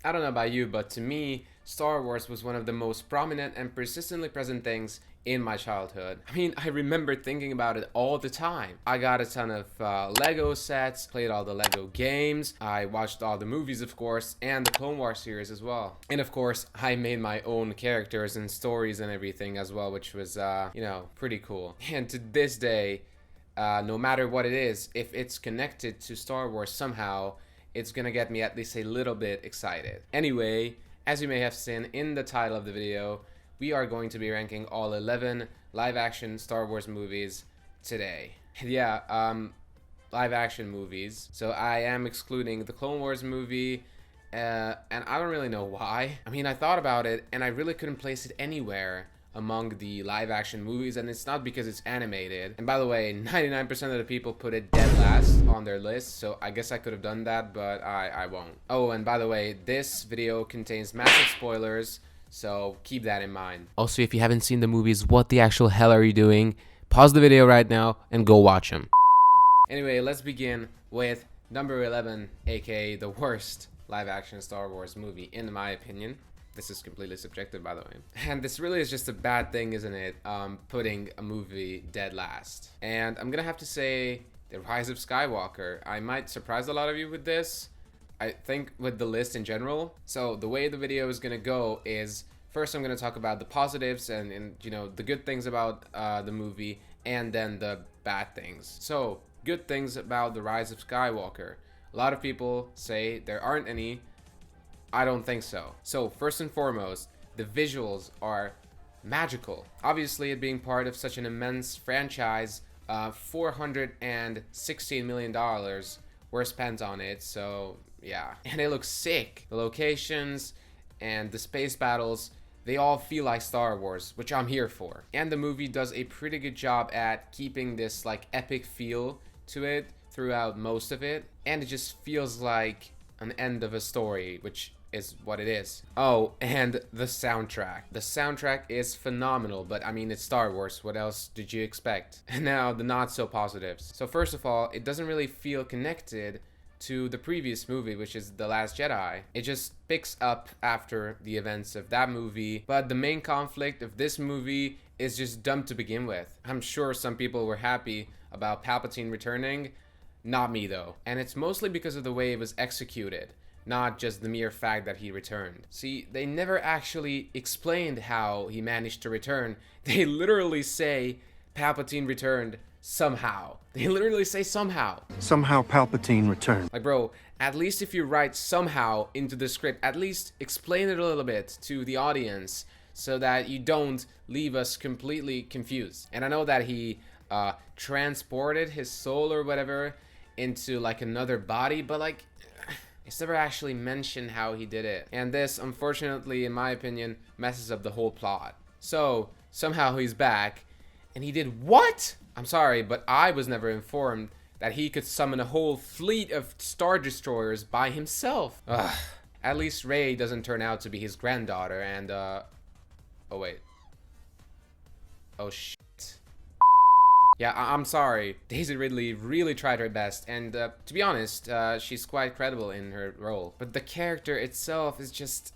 I don't know about you, but to me, Star Wars was one of the most prominent and persistently present things in my childhood. I mean, I remember thinking about it all the time. I got a ton of Lego sets, played all the Lego games, I watched all the movies, of course, and the Clone Wars series as well. And of course, I made my own characters and stories and everything as well, which was, pretty cool. And to this day, no matter what it is, if it's connected to Star Wars somehow, it's gonna get me at least a little bit excited. Anyway, as you may have seen in the title of the video, we are going to be ranking all 11 live-action Star Wars movies today. Live action movies. So I am excluding the Clone Wars movie, and I don't really know why. I mean, I thought about it and I really couldn't place it anywhere among the live action movies, and it's not because it's animated. And by the way, 99% of the people put it dead last on their list, so I guess I could have done that, but I won't. Oh, and by the way, this video contains massive spoilers, so keep that in mind. Also, if you haven't seen the movies, what the actual hell are you doing? Pause the video right now and go watch them. Anyway, let's begin with number 11, aka the worst live action Star Wars movie, in my opinion. This is completely subjective, by the way. And this really is just a bad thing, isn't it? Putting a movie dead last. And I'm gonna have to say The Rise of Skywalker. I might surprise a lot of you with this. I think with the list in general. So the way the video is gonna go is, first I'm gonna talk about the positives and the good things about the movie, and then the bad things. So, good things about The Rise of Skywalker. A lot of people say there aren't any. I don't think so. So first and foremost, the visuals are magical. Obviously, it being part of such an immense franchise, $416 million were spent on it, so yeah. And it looks sick. The locations and the space battles, they all feel like Star Wars, which I'm here for. And the movie does a pretty good job at keeping this like epic feel to it throughout most of it, and it just feels like an end of a story, which is what it is. Oh, and the soundtrack. The soundtrack is phenomenal, but I mean, it's Star Wars. What else did you expect? And now the not so positives. So first of all, it doesn't really feel connected to the previous movie, which is The Last Jedi. It just picks up after the events of that movie, but the main conflict of this movie is just dumb to begin with. I'm sure some people were happy about Palpatine returning. Not me though. And it's mostly because of the way it was executed, not just the mere fact that he returned. See, they never actually explained how he managed to return. They literally say Palpatine returned somehow. They literally say somehow. Somehow Palpatine returned. Like, bro, at least if you write somehow into the script, at least explain it a little bit to the audience so that you don't leave us completely confused. And I know that he transported his soul or whatever into like another body, but like, it's never actually mentioned how he did it. And this, unfortunately, in my opinion, messes up the whole plot. So, somehow he's back, and he did what? I'm sorry, but I was never informed that he could summon a whole fleet of Star Destroyers by himself. Ugh. At least Rey doesn't turn out to be his granddaughter, and, oh wait. Oh shit. Yeah, I'm sorry. Daisy Ridley really tried her best, and to be honest, she's quite credible in her role. But the character itself is just...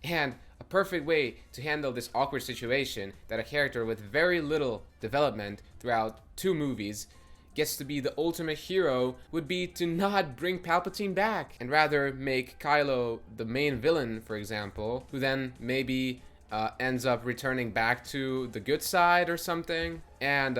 And a perfect way to handle this awkward situation that a character with very little development throughout 2 movies gets to be the ultimate hero would be to not bring Palpatine back, and rather make Kylo the main villain, for example, who then maybe ends up returning back to the good side or something, and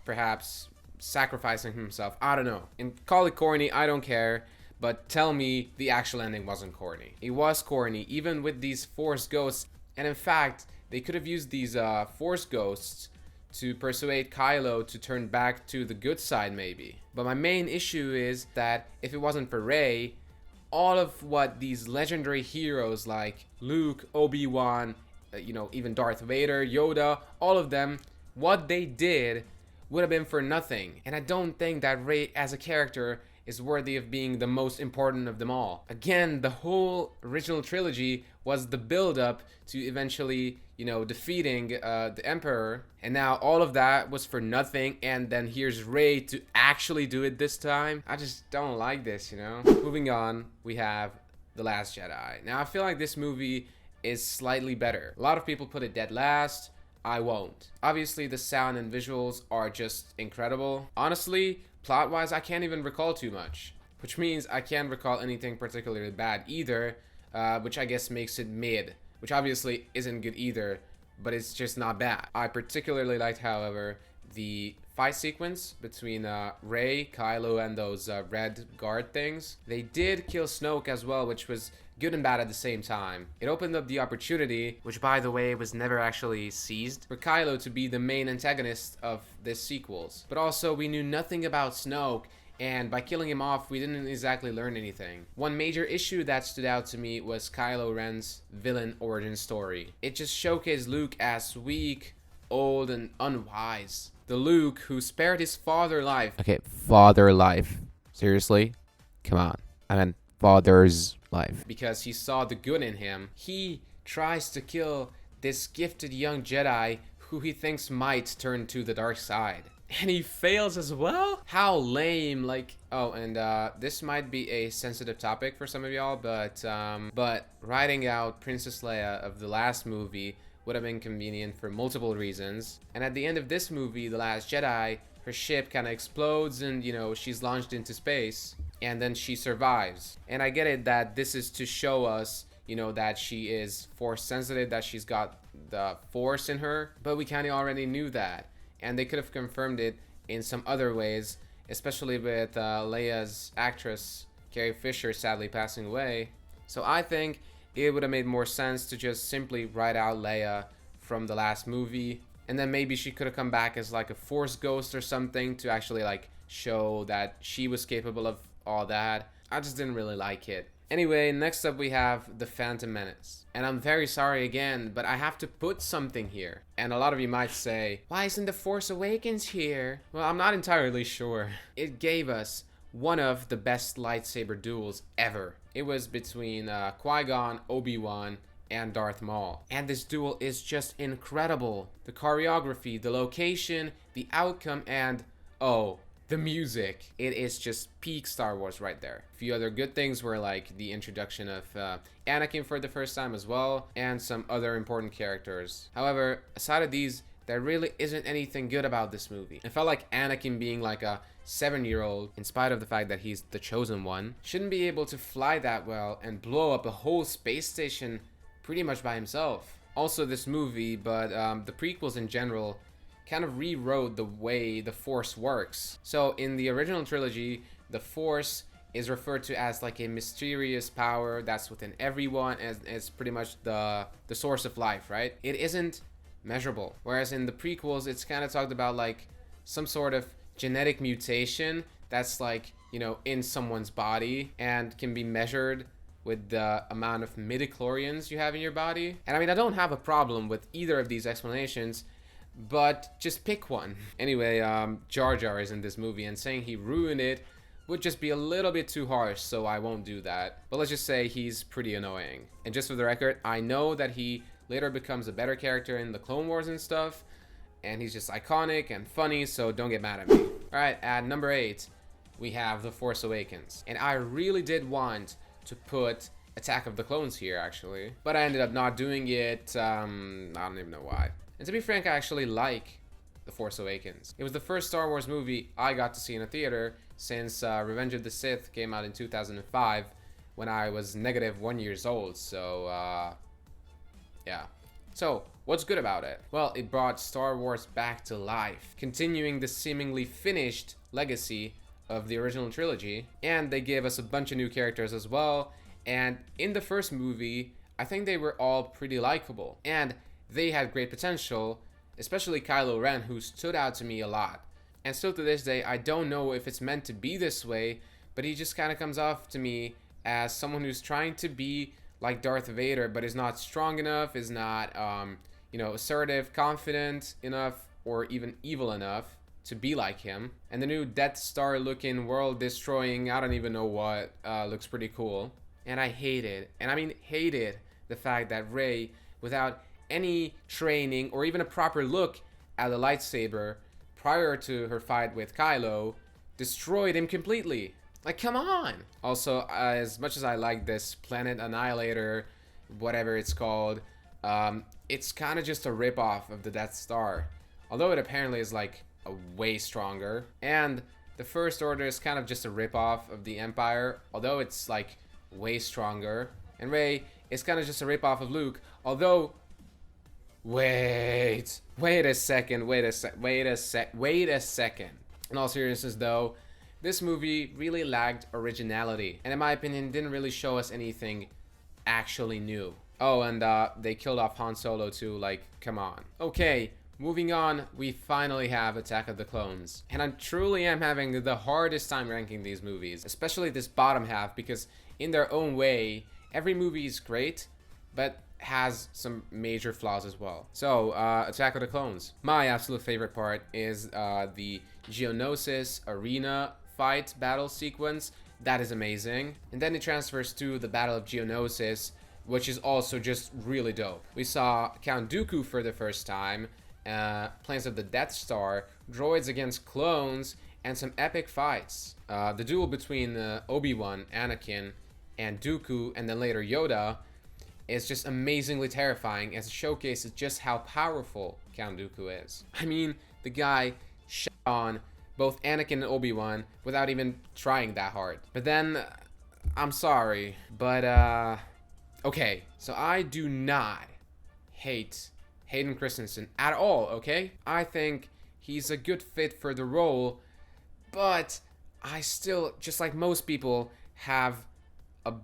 perhaps sacrificing himself. I don't know. And call it corny, I don't care, but tell me the actual ending wasn't corny. It was corny, even with these Force ghosts, and in fact, they could have used these Force ghosts to persuade Kylo to turn back to the good side maybe. But my main issue is that if it wasn't for Rey, all of what these legendary heroes like Luke, Obi-Wan, even Darth Vader, Yoda, all of them, what they did would have been for nothing. And I don't think that Rey as a character is worthy of being the most important of them all. Again, the whole original trilogy was the build-up to eventually, defeating the Emperor. And now all of that was for nothing, and then here's Rey to actually do it this time. I just don't like this, Moving on, we have The Last Jedi. Now, I feel like this movie is slightly better. A lot of people put it dead last. I won't. Obviously, the sound and visuals are just incredible. Honestly, plot-wise, I can't even recall too much, which means I can't recall anything particularly bad either, which I guess makes it mid, which obviously isn't good either, but it's just not bad. I particularly liked, however, the fight sequence between Rey, Kylo, and those red guard things. They did kill Snoke as well, which was good and bad at the same time. It opened up the opportunity, which by the way was never actually seized, for Kylo to be the main antagonist of this sequels. But also, we knew nothing about Snoke, and by killing him off, we didn't exactly learn anything. One major issue that stood out to me was Kylo Ren's villain origin story. It just showcased Luke as weak, old, and unwise. The Luke who spared his father life. Okay, father life. Seriously? Come on. I meant father's life. Because he saw the good in him. He tries to kill this gifted young Jedi who he thinks might turn to the dark side. And he fails as well? How lame. Like, oh, and this might be a sensitive topic for some of y'all, but writing out Princess Leia of the last movie would have been convenient for multiple reasons. And at the end of this movie, The Last Jedi, her ship kind of explodes and, you know, she's launched into space. And then she survives. And I get it that this is to show us, you know, that she is force sensitive, that she's got the force in her. But we kind of already knew that. And they could have confirmed it in some other ways, especially with Leia's actress, Carrie Fisher, sadly passing away. So I think it would have made more sense to just simply write out Leia from the last movie. And then maybe she could have come back as like a force ghost or something to actually like show that she was capable of all that. I just didn't really like it. Anyway, next up we have The Phantom Menace. And I'm very sorry again, but I have to put something here. And a lot of you might say, why isn't The Force Awakens here? Well, I'm not entirely sure. It gave us one of the best lightsaber duels ever. It was between Qui-Gon, Obi-Wan, and Darth Maul. And this duel is just incredible. The choreography, the location, the outcome, and oh, the music. It is just peak Star Wars right there. A few other good things were like the introduction of Anakin for the first time as well, and some other important characters. However, aside of these, there really isn't anything good about this movie. It felt like Anakin being like a 7-year-old, in spite of the fact that he's the chosen one, shouldn't be able to fly that well and blow up a whole space station pretty much by himself. Also this movie, but the prequels in general, kind of rewrote the way the Force works. So in the original trilogy, the Force is referred to as like a mysterious power that's within everyone, as pretty much the source of life, right? It isn't measurable. Whereas in the prequels, it's kind of talked about like some sort of genetic mutation that's like, you know, in someone's body and can be measured with the amount of midichlorians you have in your body. And I mean, I don't have a problem with either of these explanations, but just pick one. Anyway, Jar Jar is in this movie, and saying he ruined it would just be a little bit too harsh, so I won't do that. But let's just say he's pretty annoying. And just for the record, I know that he later becomes a better character in the Clone Wars and stuff, and he's just iconic and funny, so don't get mad at me. Alright, at number 8, we have The Force Awakens. And I really did want to put Attack of the Clones here, actually. But I ended up not doing it, I don't even know why. And to be frank, I actually like The Force Awakens. It was the first Star Wars movie I got to see in a theater since Revenge of the Sith came out in 2005 when I was -1 years old, so yeah. So, what's good about it? Well, it brought Star Wars back to life, continuing the seemingly finished legacy of the original trilogy, and they gave us a bunch of new characters as well, and in the first movie, I think they were all pretty likable, and they had great potential, especially Kylo Ren, who stood out to me a lot. And still to this day, I don't know if it's meant to be this way, but he just kind of comes off to me as someone who's trying to be like Darth Vader, but is not strong enough, is not, you know, assertive, confident enough, or even evil enough to be like him. And the new Death Star looking, world destroying, I don't even know what, looks pretty cool. And I hated, and I mean hated, the fact that Rey, without any training or even a proper look at the lightsaber prior to her fight with Kylo, destroyed him completely. Like, come on. Also, as much as I like this Planet Annihilator, whatever it's called, it's kind of just a ripoff of the Death Star. Although it apparently is like a way stronger. And the First Order is kind of just a ripoff of the Empire, although it's like way stronger. And Rey is kind of just a ripoff of Luke, although... Wait a second. In all seriousness though, this movie really lacked originality, and in my opinion didn't really show us anything actually new. Oh, and they killed off Han Solo too, like, come on. Okay, moving on, we finally have Attack of the Clones. And I truly am having the hardest time ranking these movies, especially this bottom half, because in their own way, every movie is great, but has some major flaws as well. So, Attack of the Clones. My absolute favorite part is the Geonosis arena fight battle sequence. That is amazing. And then it transfers to the Battle of Geonosis, which is also just really dope. We saw Count Dooku for the first time, plans of the Death Star, droids against clones, and some epic fights. The duel between Obi-Wan, Anakin, and Dooku, and then later Yoda, is just amazingly terrifying, as it showcases just how powerful Count Dooku is. I mean, the guy shot on both Anakin and Obi-Wan without even trying that hard. But then, I'm sorry, but okay, so I do not hate Hayden Christensen at all, okay? I think he's a good fit for the role, but I still, just like most people, have a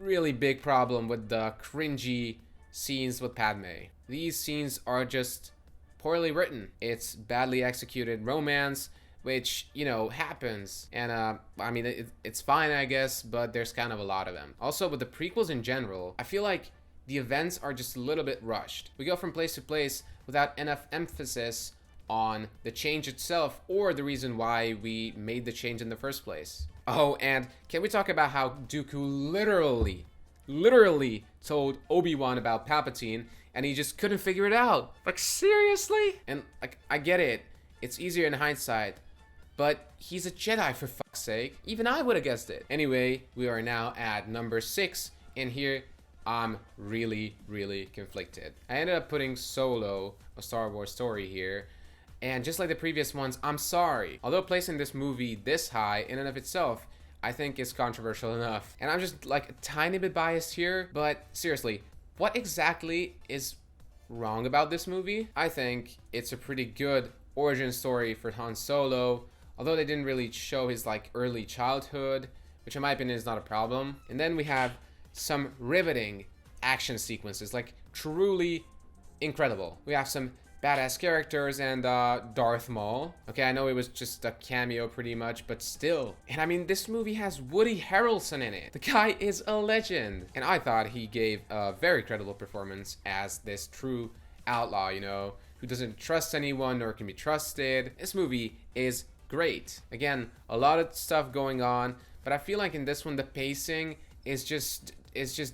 really big problem with the cringy scenes with Padme. These scenes are just poorly written. It's badly executed romance, which, you know, happens. And, I mean, it's fine, I guess, but there's kind of a lot of them. Also, with the prequels in general, I feel like the events are just a little bit rushed. We go from place to place without enough emphasis on the change itself or the reason why we made the change in the first place. Oh, and can we talk about how Dooku literally told Obi-Wan about Palpatine and he just couldn't figure it out? Like, seriously? And, like, I get it. It's easier in hindsight. But he's a Jedi, for fuck's sake. Even I would have guessed it. Anyway, we are now at number 6. And here, I'm really conflicted. I ended up putting Solo, a Star Wars story here. And just like the previous ones, I'm sorry. Although placing this movie this high in and of itself, I think is controversial enough. And I'm just like a tiny bit biased here, but seriously, what exactly is wrong about this movie? I think it's a pretty good origin story for Han Solo, although they didn't really show his like early childhood, which in my opinion is not a problem. And then we have some riveting action sequences, like truly incredible. We have some badass characters and Darth Maul. Okay, I know it was just a cameo pretty much, but still. And I mean, this movie has Woody Harrelson in it. The guy is a legend. And I thought he gave a very credible performance as this true outlaw, you know, who doesn't trust anyone or can be trusted. This movie is great. Again, a lot of stuff going on, but I feel like in this one, the pacing is just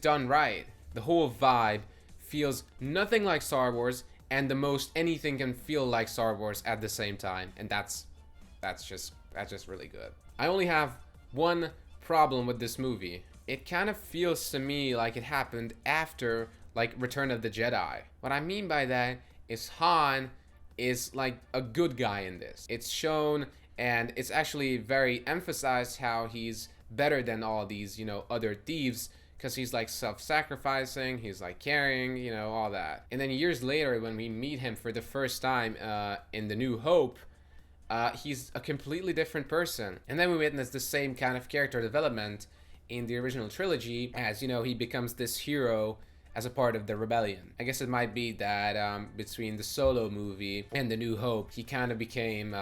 done right. The whole vibe feels nothing like Star Wars, and the most anything can feel like Star Wars at the same time, and that's just really good. I only have one problem with this movie. It kind of feels to me like it happened after like Return of the Jedi. What I mean by that is Han is like a good guy in this. It's shown, and it's actually very emphasized how he's better than all these, you know, other thieves, because he's like self-sacrificing, he's like caring, you know, all that. And then years later, when we meet him for the first time in The New Hope, he's a completely different person. And then we witness the same kind of character development in the original trilogy, as, you know, he becomes this hero as a part of the rebellion. I guess it might be that between the Solo movie and The New Hope, he kind of became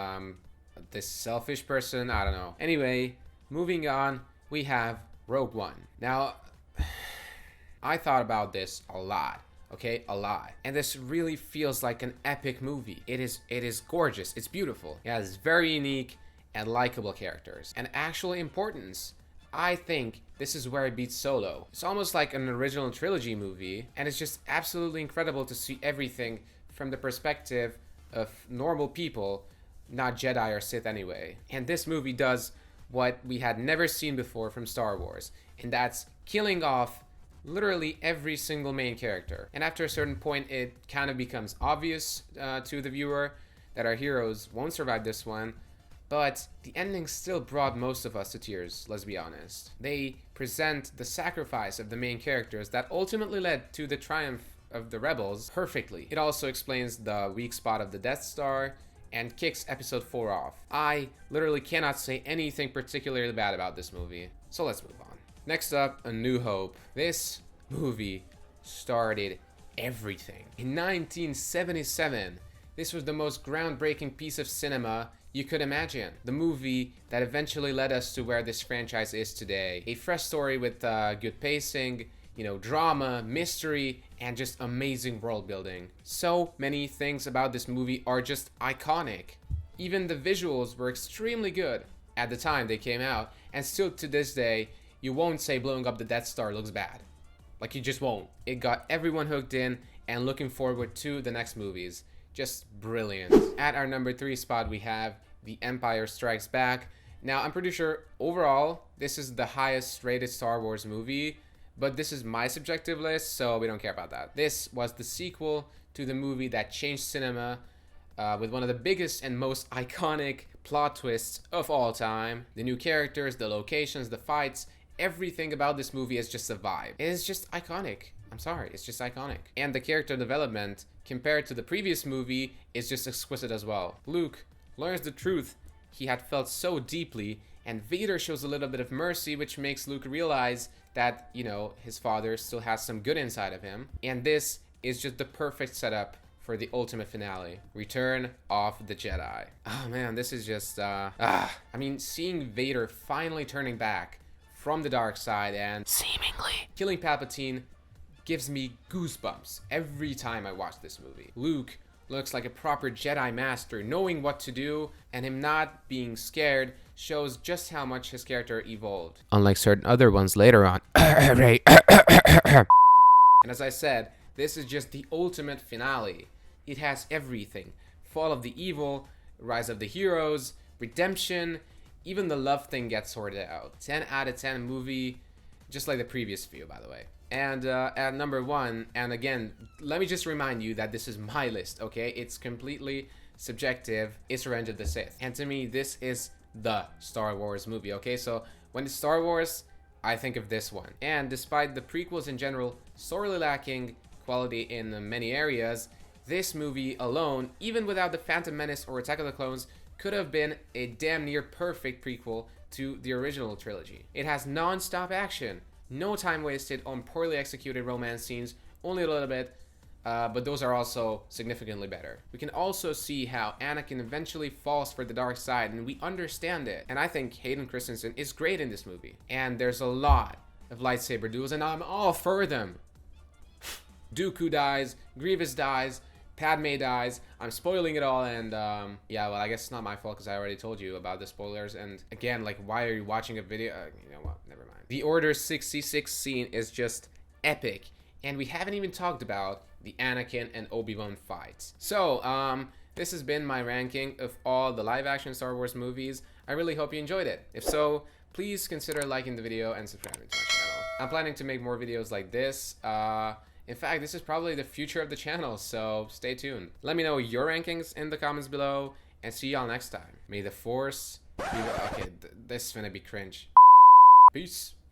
this selfish person, I don't know. Anyway, moving on, we have Rogue One. Now, I thought about this a lot, okay? A lot. And this really feels like an epic movie. It is gorgeous. It's beautiful. It has very unique and likable characters. And actual importance, I think this is where it beats Solo. It's almost like an original trilogy movie, and it's just absolutely incredible to see everything from the perspective of normal people, not Jedi or Sith anyway. And this movie does what we had never seen before from Star Wars, and that's killing off literally every single main character. And after a certain point, it kind of becomes obvious to the viewer that our heroes won't survive this one, but the ending still brought most of us to tears, let's be honest. They present the sacrifice of the main characters that ultimately led to the triumph of the rebels perfectly. It also explains the weak spot of the Death Star and kicks episode 4 off. I literally cannot say anything particularly bad about this movie, so let's move on. Next up, A New Hope. This movie started everything. In 1977, this was the most groundbreaking piece of cinema you could imagine. The movie that eventually led us to where this franchise is today. A fresh story with good pacing, drama, mystery, and just amazing world building. So many things about this movie are just iconic. Even the visuals were extremely good at the time they came out, and still to this day, you won't say blowing up the Death Star looks bad. Like, you just won't. It got everyone hooked in and looking forward to the next movies. Just brilliant. At our number 3 spot, we have The Empire Strikes Back. Now, I'm pretty sure overall, this is the highest rated Star Wars movie, but this is my subjective list, so we don't care about that. This was the sequel to the movie that changed cinema with one of the biggest and most iconic plot twists of all time. The new characters, the locations, the fights, everything about this movie is just a vibe. It is just iconic. I'm sorry, it's just iconic. And the character development, compared to the previous movie, is just exquisite as well. Luke learns the truth he had felt so deeply, and Vader shows a little bit of mercy, which makes Luke realize that, his father still has some good inside of him. And this is just the perfect setup for the ultimate finale, Return of the Jedi. Oh man, this is just, seeing Vader finally turning back from the dark side and seemingly killing Palpatine gives me goosebumps every time I watch this movie. Luke looks like a proper Jedi master, knowing what to do, and him not being scared shows just how much his character evolved. Unlike certain other ones later on. And as I said, this is just the ultimate finale. It has everything. Fall of the evil, rise of the heroes, redemption, even the love thing gets sorted out. 10 out of 10 movie, just like the previous few, by the way. And at number 1, and again, let me just remind you that this is my list, okay? It's completely subjective. It's Revenge of the Sith. And to me, this is the Star Wars movie, okay? So when it's Star Wars, I think of this one. And despite the prequels in general sorely lacking quality in many areas, this movie alone, even without the Phantom Menace or Attack of the Clones, could have been a damn near perfect prequel to the original trilogy. It has non-stop action, no time wasted on poorly executed romance scenes, only a little bit, but those are also significantly better. We can also see how Anakin eventually falls for the dark side, and we understand it. And I think Hayden Christensen is great in this movie. And there's a lot of lightsaber duels, and I'm all for them. Dooku dies, Grievous dies, Padme dies. I'm spoiling it all, and yeah, well, I guess it's not my fault because I already told you about the spoilers. And again, like, why are you watching a video? You know what? Never mind. The Order 66 scene is just epic, and we haven't even talked about the Anakin and Obi-Wan fights. So, this has been my ranking of all the live-action Star Wars movies. I really hope you enjoyed it. If so, please consider liking the video and subscribing to my channel. I'm planning to make more videos like this. In fact, this is probably the future of the channel, so stay tuned. Let me know your rankings in the comments below, and see y'all next time. May the Force be with... Okay, this is gonna be cringe. Peace.